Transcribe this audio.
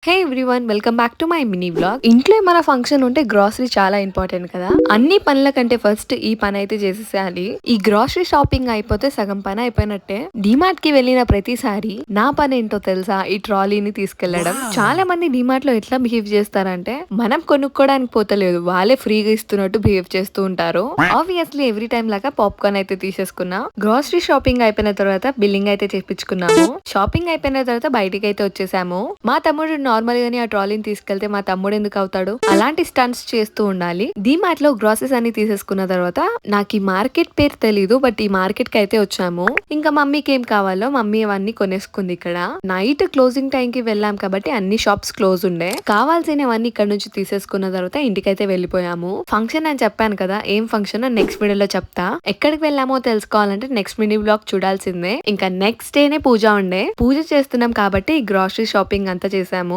Hey everyone, welcome back to my mini vlog. ఇంట్లో ఏమైనా function ఉంటే గ్రాసరీ చాలా ఇంపార్టెంట్ కదా. అన్ని పనుల కంటే ఫస్ట్ ఈ పని అయితే చేసేసేయాలి. ఈ గ్రాసరీ షాపింగ్ అయిపోతే సగం పని అయిపోయినట్టే. డిమార్ట్ కి వెళ్ళిన ప్రతిసారి నా పని ఏంటో తెలుసా, ఈ ట్రాలీని తీసుకెళ్లడం. చాలా మంది డిమార్ట్ లో ఎట్లా బిహేవ్ చేస్తారంటే, మనం కొనుక్కోడానికి పోతలేదు, వాళ్ళే ఫ్రీగా ఇస్తున్నట్టు బిహేవ్ చేస్తూ ఉంటారు. ఆబ్వియస్లీ ఎవ్రీ టైం లాగా పాప్కార్న్ అయితే తీసేసుకున్నా. గ్రాసరీ షాపింగ్ అయిపోయిన తర్వాత బిల్లింగ్ అయితే చేపించుకున్నాము. షాపింగ్ అయిపోయిన తర్వాత బయటికి అయితే వచ్చేసాము. మా తమ్ముడు నార్మల్ గాని ఆ ట్రాలీని తీసుకెళ్తే మా తమ్ముడు ఎందుకు అవుతాడు, అలాంటి స్టంట్స్ చేస్తూ ఉండాలి. డిమార్ట్ లో గ్రాసరీస్ అన్ని తీసేసుకున్న తర్వాత నాకు ఈ మార్కెట్ పేరు తెలీదు, బట్ ఈ మార్కెట్ కి అయితే వచ్చాము. ఇంకా మమ్మీకి ఏం కావాలో మమ్మీ అవన్నీ కొనేసుకుంది. ఇక్కడ నైట్ క్లోజింగ్ టైం కి వెళ్ళాం కాబట్టి అన్ని షాప్స్ క్లోజ్ ఉండే. కావాల్సినవన్నీ ఇక్కడ నుంచి తీసేసుకున్న తర్వాత ఇంటికైతే వెళ్ళిపోయాము. ఫంక్షన్ అని చెప్పాను కదా, ఏం ఫంక్షన్ నెక్స్ట్ వీడియోలో చెప్తా. ఎక్కడికి వెళ్ళామో తెలుసుకోవాలంటే నెక్స్ట్ మినీ బ్లాగ్ చూడాల్సిందే. ఇంకా నెక్స్ట్ డేనే పూజ ఉండే. పూజ చేస్తున్నాం కాబట్టి గ్రాసరీ షాపింగ్ అంతా చేసాము.